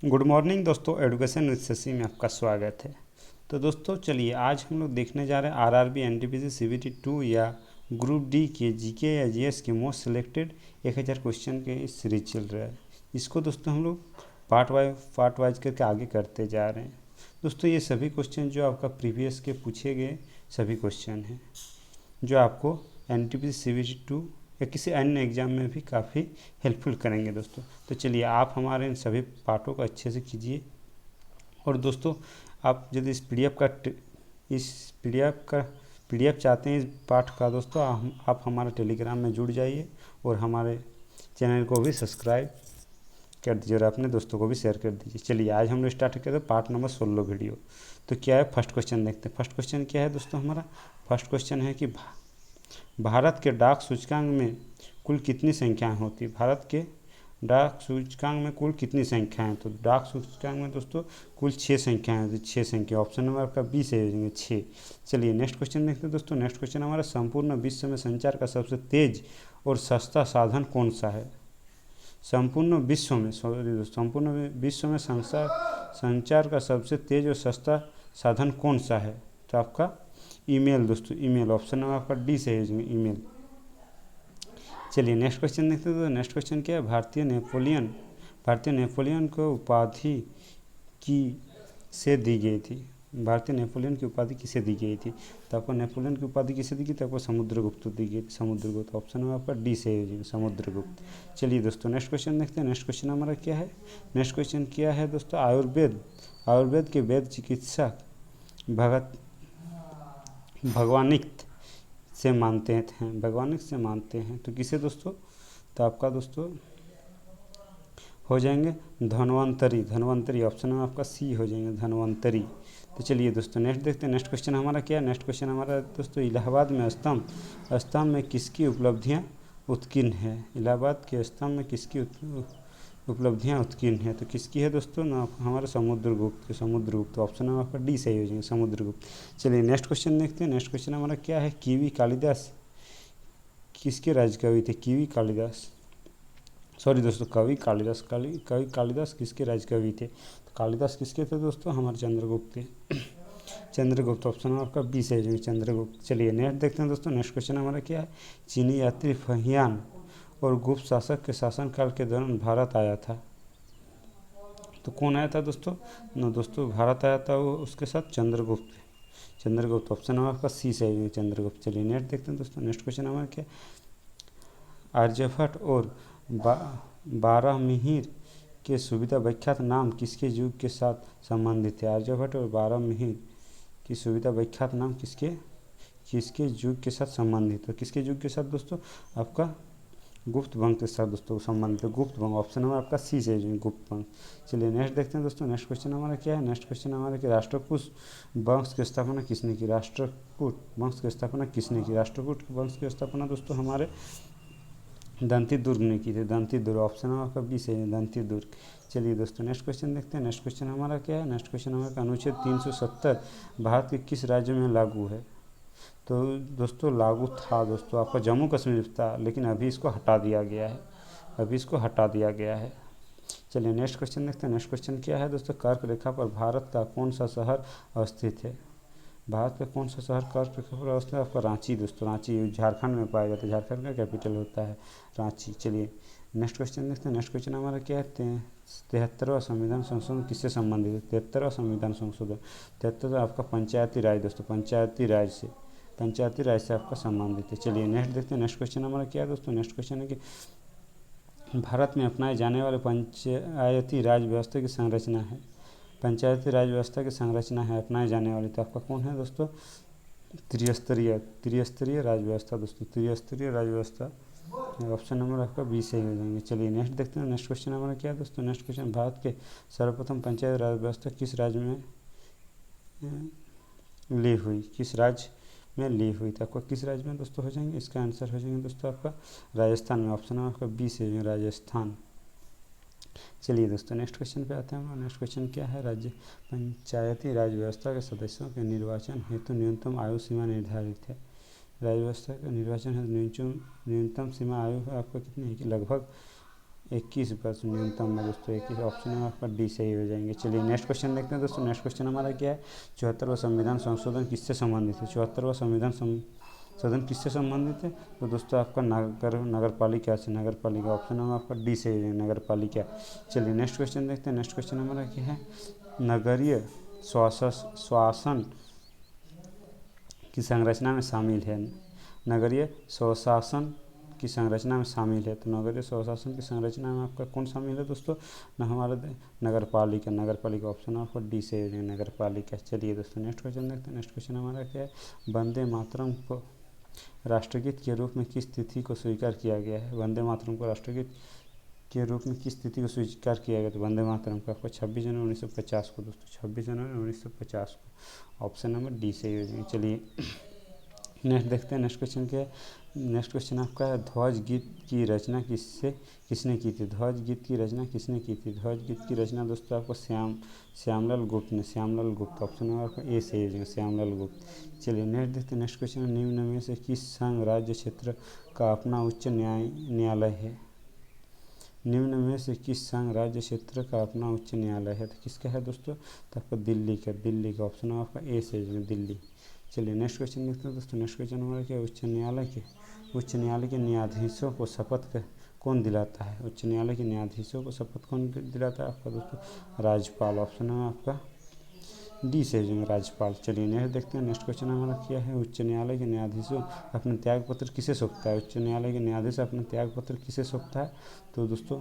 Good morning दोस्तों, education with Shashi में आपका स्वागत है। तो दोस्तों चलिए आज हम लोग देखने जा रहे हैं आरआरबी एनटीपीसी सीबीटी 2 या ग्रुप डी के जीके या जीएस के मोस्ट सिलेक्टेड 1000 क्वेश्चन के इस सीरीज चल रहा है। इसको दोस्तों हम लोग पार्ट वाइज करके आगे करते जा रहे हैं। दोस्तों ये सभी क्वेश्चन जो आपका प्रीवियस के पूछे गए सभी क्वेश्चन हैं जो आपको एनटीपीसी सीबीटी 2 या किसी अन्य एग्ज़ाम में भी काफ़ी हेल्पफुल करेंगे दोस्तों। तो चलिए आप हमारे इन सभी पार्टों को अच्छे से कीजिए। और दोस्तों आप यदि इस पीडीएफ चाहते हैं इस पाठ का दोस्तों, आप हमारे टेलीग्राम में जुड़ जाइए और हमारे चैनल को भी सब्सक्राइब कर दीजिए और अपने दोस्तों को भी शेयर कर दीजिए। चलिए आज हम लोग स्टार्ट करते हैं पार्ट नंबर 16 वीडियो। तो क्या है, फर्स्ट क्वेश्चन देखते हैं। फर्स्ट क्वेश्चन क्या है दोस्तों, हमारा फर्स्ट क्वेश्चन है कि भारत के डाक सूचकांक में कुल कितनी संख्याएं होती है। भारत के डाक सूचकांक में कुल कितनी संख्याएं, तो डाक सूचकांक में दोस्तों कुल 6 संख्याएं होती है। 6 संख्या, ऑप्शन नंबर आपका बी से हो जाएंगे 6। चलिए नेक्स्ट क्वेश्चन देखते हैं दोस्तों। नेक्स्ट क्वेश्चन हमारा संपूर्ण विश्व में संचार का सबसे तेज और सस्ता साधन कौन सा है। संपूर्ण विश्व में संचार का सबसे तेज और सस्ता साधन कौन सा है, तो आपका ईमेल दोस्तों, ईमेल। ऑप्शन नंबर आपका डी से है ईमेल। चलिए नेक्स्ट क्वेश्चन देखते हैं। तो नेक्स्ट क्वेश्चन क्या है, भारतीय नेपोलियन को उपाधि किसे दी गई थी। भारतीय नेपोलियन की उपाधि किसे दी गई थी, तो आपको नेपोलियन की उपाधि किसे दी गई थी, आपको समुद्रगुप्त दी गई थी। समुद्रगुप्त, ऑप्शन नंबर आपका डी से है समुद्रगुप्त। चलिए दोस्तों नेक्स्ट क्वेश्चन देखते हैं। नेक्स्ट क्वेश्चन हमारा क्या है, नेक्स्ट क्वेश्चन क्या है दोस्तों, आयुर्वेद के वैद्य चिकित्सक भगवानिक से मानते हैं तो किसे दोस्तों, तो आपका दोस्तों हो जाएंगे धन्वंतरी। ऑप्शन में आपका सी हो जाएंगे धन्वंतरी। तो चलिए दोस्तों नेक्स्ट देखते हैं। नेक्स्ट क्वेश्चन हमारा क्या है, नेक्स्ट क्वेश्चन हमारा दोस्तों इलाहाबाद में स्तंभ में किसकी उपलब्धियां उत्कीर्ण है। इलाहाबाद के स्तंभ में किसकी उपलब्धियां उत्कीर्ण है, तो किसकी है दोस्तों, ना हमारे समुद्रगुप्त। ऑप्शन नंबर आपका डी सही हो जाएंगे समुद्रगुप्त। चलिए नेक्स्ट क्वेश्चन देखते हैं। नेक्स्ट क्वेश्चन हमारा क्या है, कीवी कालिदास किसके राजकवि थे। कवि कालिदास किसके राजकवि थे, तो कालिदास किसके थे दोस्तों, हमारे चंद्रगुप्त थे। चंद्रगुप्त, ऑप्शन आपका बी से है चंद्रगुप्त। चलिए नेक्स्ट देखते हैं दोस्तों। नेक्स्ट क्वेश्चन हमारा क्या है, चीनी यात्री फहियान और गुप्त शासक के शासनकाल के दौरान भारत आया था, तो कौन आया था दोस्तों, भारत आया था वो उसके साथ चंद्रगुप्त। ऑप्शन नंबर आपका सी से है चंद्रगुप्त। चलिए नेक्स्ट देखते हैं दोस्तों। नेक्स्ट क्वेश्चन हमारा क्या, आर्यभट्ट और बारहमिहिर के सुविधा विख्यात नाम किसके युग के साथ संबंधित है। आर्यभट्ट और बारहमिहिर की सुविधा विख्यात नाम किसके युग के साथ संबंधित है, किसके युग के साथ दोस्तों, आपका गुप्त वंश के साथ दोस्तों संबंधित है, गुप्त वंश। ऑप्शन नंबर आपका सी से गुप्त वंश। चलिए नेक्स्ट देखते हैं दोस्तों। नेक्स्ट क्वेश्चन हमारा क्या है, नेक्स्ट क्वेश्चन हमारा कि राष्ट्रकूट वंश की स्थापना किसने की। राष्ट्रकूट वंश की स्थापना दोस्तों हमारे दंती दुर्ग ने की थी। ऑप्शन नंबर आपका बी से दंती दुर्ग। चलिए दोस्तों नेक्स्ट क्वेश्चन देखते हैं। नेक्स्ट क्वेश्चन हमारा क्या है, नेक्स्ट क्वेश्चन हमारा अनुच्छेद 370 भारत के किस राज्य में लागू है, तो दोस्तों लागू था दोस्तों आपका जम्मू कश्मीर था, लेकिन अभी इसको हटा दिया गया है। चलिए नेक्स्ट क्वेश्चन देखते हैं। नेक्स्ट क्वेश्चन क्या है दोस्तों, कर्क रेखा पर भारत का कौन सा शहर अवस्थित है। भारत का कौन सा शहर कर्क रेखा पर अवस्थित है, आपका रांची दोस्तों। रांची झारखंड में पाया जाता है, झारखंड का कैपिटल होता है रांची। चलिए नेक्स्ट क्वेश्चन देखते हैं। नेक्स्ट क्वेश्चन हमारा क्या है, 73वां संविधान संशोधन किससे संबंधित है। 73वां संविधान संशोधन, 73 आपका पंचायती राज दोस्तों, पंचायती राज से आपका संबंधित है। चलिए नेक्स्ट देखते हैं। नेक्स्ट क्वेश्चन हमारा क्या है दोस्तों, नेक्स्ट क्वेश्चन है कि भारत में अपनाए जाने वाले पंचायती राज व्यवस्था की संरचना है अपनाए जाने वाली, तो आपका कौन है दोस्तों, त्रिस्तरीय राज व्यवस्था दोस्तों, त्रिस्तरीय राज व्यवस्था। ऑप्शन नंबर आपका बी से हो जाएंगे। चलिए नेक्स्ट देखते हैं। नेक्स्ट क्वेश्चन हमारा क्या है दोस्तों, नेक्स्ट क्वेश्चन भारत के सर्वप्रथम पंचायत राज व्यवस्था किस राज्य में ली हुई, तो आपका किस राज्य में दोस्तों हो जाएंगे, इसका आंसर हो जाएंगे दोस्तों आपका राजस्थान में। ऑप्शन आपका बी से राजस्थान। चलिए दोस्तों नेक्स्ट क्वेश्चन पे आते हैं। नेक्स्ट क्वेश्चन क्या है, राज्य पंचायती राज व्यवस्था के सदस्यों के निर्वाचन हेतु न्यूनतम आयु सीमा निर्धारित है। राज्य व्यवस्था का निर्वाचन हेतु न्यूनतम सीमा आयु आपका कितनी है कि लगभग 21% न्यूनतम है दोस्तों 21, ऑप्शन है आपका डी सही हो जाएंगे। चलिए नेक्स्ट क्वेश्चन देखते हैं दोस्तों। नेक्स्ट क्वेश्चन हमारा क्या है, 74वां संविधान संशोधन किससे संबंधित है? 74वां संविधान संशोधन किससे संबंधित है? तो दोस्तों आपका नगर पालिका से, नगर पालिका ऑप्शन है आपका डी सही हो जाएंगे, नगर पालिका। चलिए नेक्स्ट क्वेश्चन देखते हैं। नेक्स्ट क्वेश्चन हमारा क्या है, नगरीय स्वासन की संरचना में शामिल है। नगरीय स्वशासन की संरचना में शामिल है, तो नगरीय स्वशासन की संरचना में आपका कौन शामिल है दोस्तों? न हमारा नगर पालिका, नगर पालिका ऑप्शन आपका डी से नगर पालिका। चलिए दोस्तों नेक्स्ट क्वेश्चन देखते हैं। नेक्स्ट क्वेश्चन हमारा क्या है, वंदे मातरम को राष्ट्रगीत के रूप में किस तिथि को स्वीकार किया गया है? वंदे मातरम को राष्ट्रगीत के रूप में किस तिथि को स्वीकार किया गया? तो वंदे मातरम को आपको 26 जनवरी 1950 को दोस्तों, 26 जनवरी 1950 को, ऑप्शन नंबर डी से हो जाएंगे। चलिए नेक्स्ट देखते हैं। नेक्स्ट क्वेश्चन क्या है, नेक्स्ट क्वेश्चन आपका है, ध्वज गीत की रचना किसने की थी? ध्वज गीत की रचना किसने की थी? ध्वज गीत की रचना दोस्तों आपको श्यामलाल गुप्त ने, श्यामलाल गुप्त ऑप्शन नंबर आपका ए से हो जाएगा, श्यामलाल गुप्त। चलिए नेक्स्ट देखते हैं। नेक्स्ट क्वेश्चन, निम्न में से किस संघ राज्य क्षेत्र का अपना उच्च न्यायालय है? निम्न में से किस संघ राज्य क्षेत्र का अपना उच्च न्यायालय है? तो किसका है दोस्तों? तो आपको दिल्ली का ऑप्शन है आपका ए से दिल्ली। चलिए नेक्स्ट क्वेश्चन देखते हैं दोस्तों। नेक्स्ट क्वेश्चन हमारा क्या, उच्च न्यायालय के न्यायाधीशों को शपथ कौन दिलाता है? उच्च न्यायालय के न्यायाधीशों को शपथ कौन दिलाता है आपका दोस्तों? राज्यपाल ऑप्शन है आपका डी से राज्यपाल। चलिए नेक्स्ट देखते हैं। नेक्स्ट क्वेश्चन हमारा क्या है, उच्च न्यायालय के न्यायाधीशों अपना त्यागपत्र किसे सौंपता है? उच्च न्यायालय के न्यायाधीश अपना त्यागपत्र किसे सौंपता है? तो दोस्तों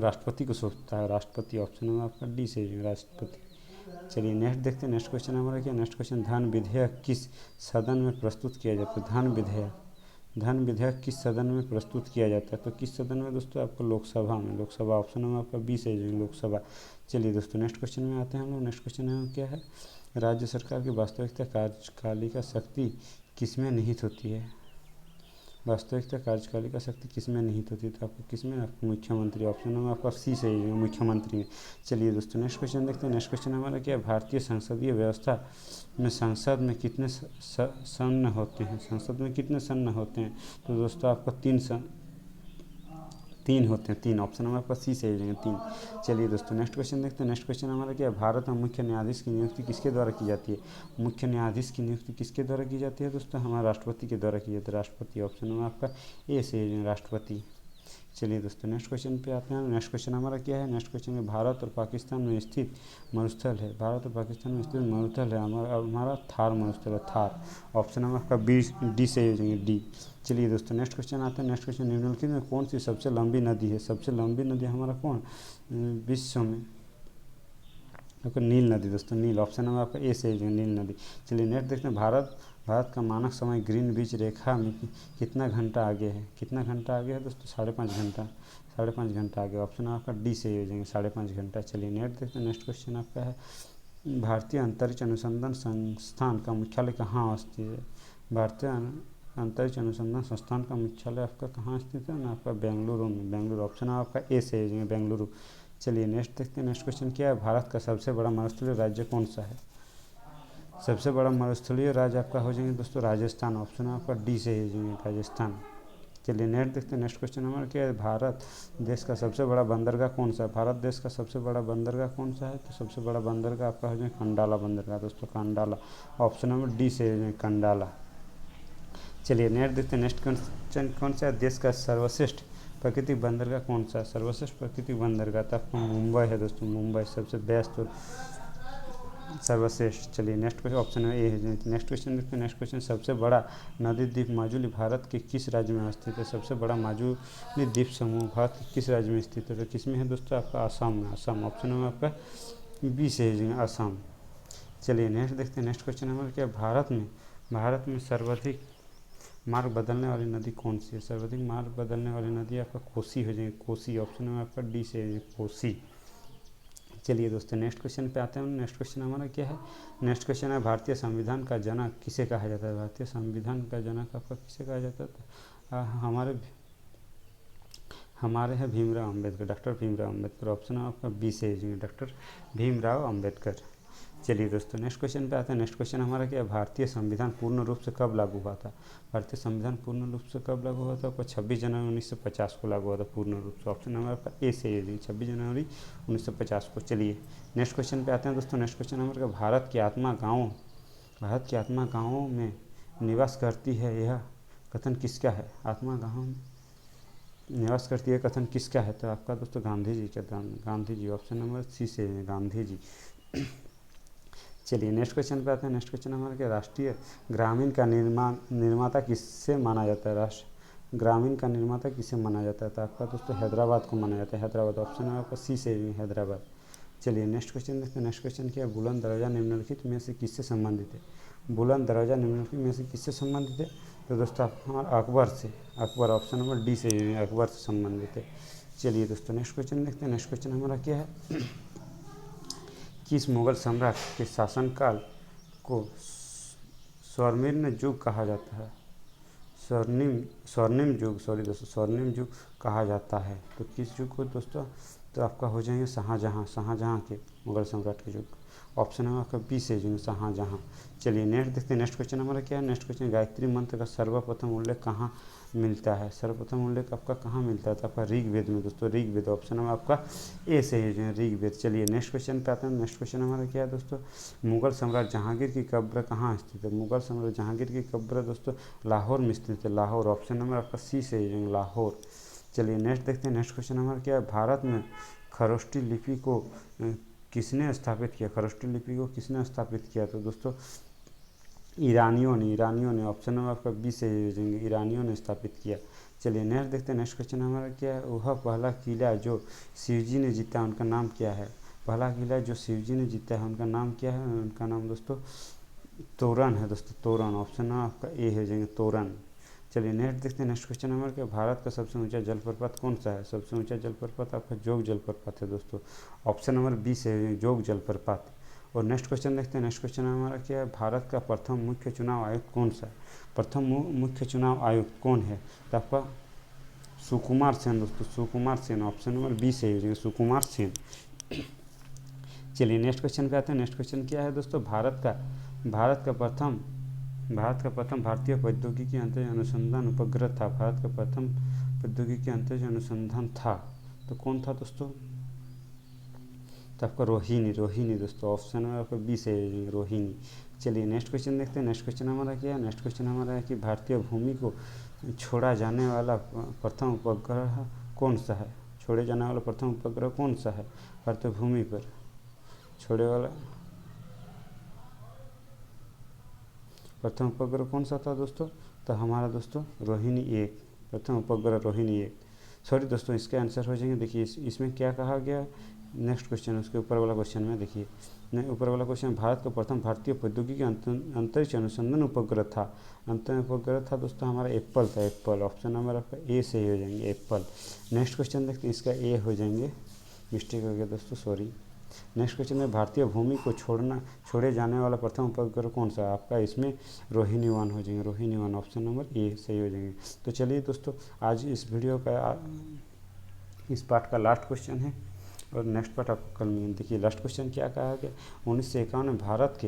राष्ट्रपति को सौंपता है, राष्ट्रपति ऑप्शन है आपका डी से राष्ट्रपति। चलिए नेक्स्ट देखते हैं। नेक्स्ट क्वेश्चन हमारा क्या, नेक्स्ट क्वेश्चन, धन विधेयक किस सदन में प्रस्तुत किया जाता है? धन विधेयक किस सदन में प्रस्तुत किया जाता है? तो किस सदन में दोस्तों? आपको लोकसभा में, लोकसभा ऑप्शन में आपका बी से लोकसभा। चलिए दोस्तों नेक्स्ट क्वेश्चन में आते हैं हम लोग। नेक्स्ट क्वेश्चन है क्या है, राज्य सरकार की वास्तविकता कार्यपालिका शक्ति किसमें निहित होती है? वास्तविकता कार्यपालिका शक्ति किसमें निहित होती है? तो आपको किसमें? आपको मुख्यमंत्री ऑप्शन में आपका सी से ही मुख्यमंत्री में। चलिए दोस्तों नेक्स्ट क्वेश्चन देखते हैं। नेक्स्ट क्वेश्चन हमारा क्या है, भारतीय संसदीय व्यवस्था में संसद में कितने सदन होते हैं? संसद में कितने सदन होते हैं? तो दोस्तों आपको तीन होते हैं, तीन ऑप्शन हमारे पास सी से हो जाएंगे, 3। चलिए दोस्तों नेक्स्ट क्वेश्चन देखते हैं। नेक्स्ट क्वेश्चन हमारा क्या है, भारत में मुख्य न्यायाधीश की नियुक्ति किसके द्वारा की जाती है? मुख्य न्यायाधीश की नियुक्ति किसके द्वारा की जाती है दोस्तों? हमारे राष्ट्रपति के द्वारा की जाती है, राष्ट्रपति ऑप्शन में आपका ए से हो जाएगा, राष्ट्रपति। चलिए दोस्तों नेक्स्ट क्वेश्चन पे आते हैं। नेक्स्ट क्वेश्चन हमारा क्या है, नेक्स्ट क्वेश्चन में भारत और पाकिस्तान में स्थित मरुस्थल है, भारत और पाकिस्तान में स्थित मरुस्थल है हमारा थार मरुस्थल है, थार ऑप्शन है आपका बी डी से हो जाएंगे, डी। चलिए दोस्तों नेक्स्ट क्वेश्चन आते हैं। नेक्स्ट क्वेश्चन, निम्नलिखित में कौन सी सबसे लंबी नदी है? सबसे लंबी नदी हमारा कौन विश्व में? आपका नील नदी दोस्तों, नील ऑप्शन है आपका ए से हो जाएगा, नील नदी। चलिए नेक्स्ट देखते हैं, भारत का मानक समय ग्रीनविच रेखा में कितना घंटा आगे है? कितना घंटा आगे है दोस्तों? 5.5 घंटा, 5.5 घंटा आगे, ऑप्शन आपका डी से हो जाएंगे, 5.5 घंटा। चलिए नेक्स्ट देखते हैं। नेक्स्ट क्वेश्चन आपका है, भारतीय अंतरिक्ष अनुसंधान संस्थान का मुख्यालय कहाँ स्थित है? भारतीय अंतरिक्ष अनुसंधान संस्थान का मुख्यालय आपका कहाँ स्थित है ना? आपका बेंगलुरु में, बेंगलुरु ऑप्शन आपका ए से हो जाएंगे, बेंगलुरु। चलिए नेक्स्ट देखते हैं। नेक्स्ट क्वेश्चन क्या है, भारत का सबसे बड़ा मरुस्थलीय राज्य कौन सा है? सबसे बड़ा मरुस्थलीय राज्य आपका हो जाएंगे दोस्तों राजस्थान, ऑप्शन आपका डी से हो जाएंगे, राजस्थान। चलिए नेक्स्ट देखते हैं। नेक्स्ट क्वेश्चन हमारा क्या है, भारत देश का सबसे बड़ा बंदरगाह कौन सा है? भारत देश का सबसे बड़ा बंदरगाह कौन सा है? तो सबसे बड़ा बंदरगाह आपका हो जाएगा कंडाला बंदरगाह दोस्तों, कंडाला ऑप्शन नंबर डी से हो जाएंगे, कंडाला। चलिए नेक्स्ट देखते हैं। नेक्स्ट क्वेश्चन कौन सा है, देश का सर्वश्रेष्ठ प्राकृतिक बंदरगाह कौन सा है? सर्वश्रेष्ठ प्राकृतिक बंदरगाह तो आपको मुंबई है दोस्तों, मुंबई सबसे बेस्ट और सर्वश्रेष्ठ। चलिए नेक्स्ट क्वेश्चन ऑप्शन है ए है। नेक्स्ट क्वेश्चन देखते हैं। नेक्स्ट क्वेश्चन, सबसे बड़ा नदी द्वीप माजुली भारत के किस राज्य में स्थित है? सबसे बड़ा माजुली द्वीप समूह भारत के किस राज्य में स्थित है? तो किस में है दोस्तों? आपका आसाम में, आसाम ऑप्शन में आपका बी से है, आसाम। चलिए नेक्स्ट देखते हैं। नेक्स्ट क्वेश्चन हमारा क्या, भारत में सर्वाधिक मार्ग बदलने वाली नदी कौन सी है? सर्वाधिक मार्ग बदलने वाली नदी आपका कोसी हो जाएगी, कोसी ऑप्शन में आपका डी से है, कोसी। चलिए दोस्तों नेक्स्ट क्वेश्चन पे आते हैं। नेक्स्ट क्वेश्चन हमारा क्या है, नेक्स्ट क्वेश्चन है, भारतीय संविधान का जनक किसे कहा जाता है? भारतीय संविधान का जनक आपका किसे कहा जाता है? हमारे हैं भीमराव अम्बेडकर, डॉक्टर भीमराव अम्बेडकर, ऑप्शन आपका बी से है, डॉक्टर भीमराव अम्बेडकर। चलिए दोस्तों नेक्स्ट क्वेश्चन पे आते हैं। नेक्स्ट क्वेश्चन हमारा क्या है, भारतीय संविधान पूर्ण रूप से कब लागू हुआ था। भारतीय संविधान पूर्ण रूप से कब लागू हुआ था, आपका 26 जनवरी 1950 को लागू हुआ था पूर्ण रूप से। ऑप्शन नंबर आपका ए सही है, 26 जनवरी 1950 को। चलिए नेक्स्ट क्वेश्चन पे आते हैं दोस्तों। नेक्स्ट क्वेश्चन हमारा भारत की आत्मा गाँवों में निवास करती है, यह कथन किसका है। आत्मा गाँव निवास करती है कथन किसका है, तो आपका दोस्तों गांधी जी का, Gandhi ji. Option number C से गांधी जी। चलिए नेक्स्ट क्वेश्चन पे आते हैं। नेक्स्ट क्वेश्चन हमारा क्या, राष्ट्रीय ग्रामीण का निर्माता किससे माना जाता है। राष्ट्र ग्रामीण का निर्माता किसे माना जाता है, तो आपका दोस्तों हैदराबाद को माना जाता है, हैदराबाद। ऑप्शन नंबर आपका सी से हैदराबाद। चलिए नेक्स्ट क्वेश्चन देखते हैं। नेक्स्ट क्वेश्चन क्या है, बुलंद दरवाजा निम्नलिखित में से किससे संबंधित है। बुलंद दरवाजा निम्नलिखित में से किससे संबंधित है, तो दोस्तों हमारा अकबर से, अकबर। ऑप्शन नंबर डी से अकबर से संबंधित है। चलिए दोस्तों नेक्स्ट क्वेश्चन देखते हैं। नेक्स्ट क्वेश्चन हमारा क्या है, किस मुगल सम्राट के शासनकाल को स्वर्णिम युग कहा जाता है। स्वर्णिम युग, सॉरी दोस्तों, स्वर्णिम युग कहा जाता है। तो किस युग को दोस्तों, तो आपका हो जाएंगे शाहजहाँ के, मुगल सम्राट के युग। ऑप्शन है आपका बी से जो शाहजहाँ। चलिए नेक्स्ट देखते हैं। नेक्स्ट क्वेश्चन हमारा क्या है। नेक्स्ट क्वेश्चन, गायत्री मंत्र का सर्वप्रथम उल्लेख कहाँ मिलता है। सर्वप्रथम उल्लेख आपका कहाँ मिलता है, तो आपका ऋग्वेद में दोस्तों, ऋग्वेद। ऑप्शन है आपका ए से है ऋग्वेद। चलिए नेक्स्ट क्वेश्चन पे आते हैं। नेक्स्ट क्वेश्चन हमारा क्या है दोस्तों, मुगल सम्राट जहांगीर की कब्र कहाँ स्थित है। मुगल सम्राट जहांगीर की कब्र दोस्तों लाहौर में स्थित है, लाहौर। ऑप्शन नंबर आपका सी से है लाहौर। चलिए नेक्स्ट देखते हैं। नेक्स्ट क्वेश्चन हमारा क्या है, भारत में खरोष्टी लिपि को किसने स्थापित किया। खरोष्टी लिपि को किसने स्थापित किया, तो दोस्तों ईरानियों ने। ऑप्शन नंबर आपका बी से ईरानियों ने स्थापित किया। चलिए नेक्स्ट देखते हैं। नेक्स्ट क्वेश्चन हमारा क्या है, वह पहला किला जो शिवजी ने जीता उनका नाम क्या है। पहला किला जो शिवजी ने जीता है उनका नाम क्या है, उनका नाम दोस्तों तोरण है दोस्तों, तोरण। ऑप्शन नंबर आपका ए है जाएंगे तोरण। चलिए नेक्स्ट देखते हैं। नेक्स्ट क्वेश्चन हमारा क्या, भारत का सबसे ऊंचा जलप्रपात कौन सा है। सबसे ऊंचा जलप्रपात आपका जोग जलप्रपात है दोस्तों। ऑप्शन नंबर बी से जोग जलप्रपात। और नेक्स्ट क्वेश्चन देखते हैं। नेक्स्ट क्वेश्चन हमारा क्या है, भारत का प्रथम मुख्य चुनाव आयुक्त कौन सा है। प्रथम मुख्य चुनाव आयुक्त कौन है, तो आपका सुकुमार सेन दोस्तों, Sukumar Sen. Option number B से हो जाएगा सुकुमार सेन। चलिए नेक्स्ट क्वेश्चन पे आते हैं। नेक्स्ट क्वेश्चन क्या है दोस्तों, भारत का प्रथम भारतीय प्रौद्योगिकी अंतरिक्ष अनुसंधान उपग्रह था। भारत का प्रथम प्रौद्योगिकी अंतरिक्ष अनुसंधान था, तो कौन था दोस्तों, तो आपका रोहिणी दोस्तों। ऑप्शन में आपका बी से रोहिणी। चलिए नेक्स्ट क्वेश्चन देखते हैं। नेक्स्ट क्वेश्चन हमारा क्या है। नेक्स्ट क्वेश्चन हमारा है कि भारतीय भूमि को छोड़ा जाने वाला प्रथम उपग्रह कौन सा है। छोड़े जाने वाला प्रथम उपग्रह कौन सा है, भारतीय भूमि पर छोड़े वाला प्रथम उपग्रह कौन सा था दोस्तों, तो हमारा दोस्तों रोहिणी 1, प्रथम उपग्रह रोहिणी 1। सॉरी दोस्तों, इसके आंसर हो जाएंगे। देखिए इसमें क्या कहा गया, नेक्स्ट क्वेश्चन उसके ऊपर वाला क्वेश्चन में देखिए, ऊपर वाला क्वेश्चन, भारत का प्रथम भारतीय प्रौद्योगिकी अंतरिक्ष अनुसंधान उपग्रह था। अंतरिक्ष उपग्रह था दोस्तों हमारा एप्पल था, एप्पल। ऑप्शन नंबर आपका ए से ही हो जाएंगे एप्पल। नेक्स्ट क्वेश्चन देखते हैं, इसका ए हो जाएंगे, मिस्टेक हो गया दोस्तों, सॉरी। नेक्स्ट क्वेश्चन में भारतीय भूमि को छोड़े जाने वाला प्रथम उपग्रह कौन सा है, आपका इसमें रोहिणी 1 हो जाएंगे, रोहिणी 1। ऑप्शन नंबर ए सही हो जाएंगे। तो चलिए दोस्तों, आज इस वीडियो का इस पार्ट का लास्ट क्वेश्चन है और नेक्स्ट पार्ट आपको कल मिलेंगे। देखिए लास्ट क्वेश्चन क्या कहा गया, 1951 में भारत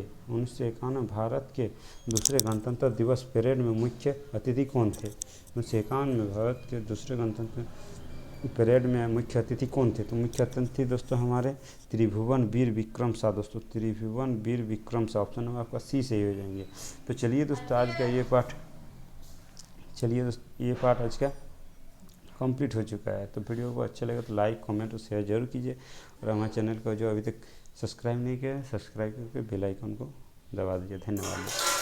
के दूसरे गणतंत्र दिवस परेड में मुख्य अतिथि कौन थे। 1951 में भारत के दूसरे गणतंत्र परेड में मुख्य अतिथि कौन थे, तो मुख्य अतिथि दोस्तों हमारे त्रिभुवन वीर विक्रम शाह दोस्तों, त्रिभुवन वीर विक्रम शाह। ऑप्शन नंबर आपका सी से ही हो जाएंगे। तो चलिए दोस्तों, आज का ये पार्ट आज का कंप्लीट हो चुका है। तो वीडियो को अच्छा लगा तो लाइक कमेंट और शेयर जरूर कीजिए, और हमारे चैनल को जो अभी तक सब्सक्राइब नहीं किया है, सब्सक्राइब करके बेल आइकन को दबा दीजिए। धन्यवाद।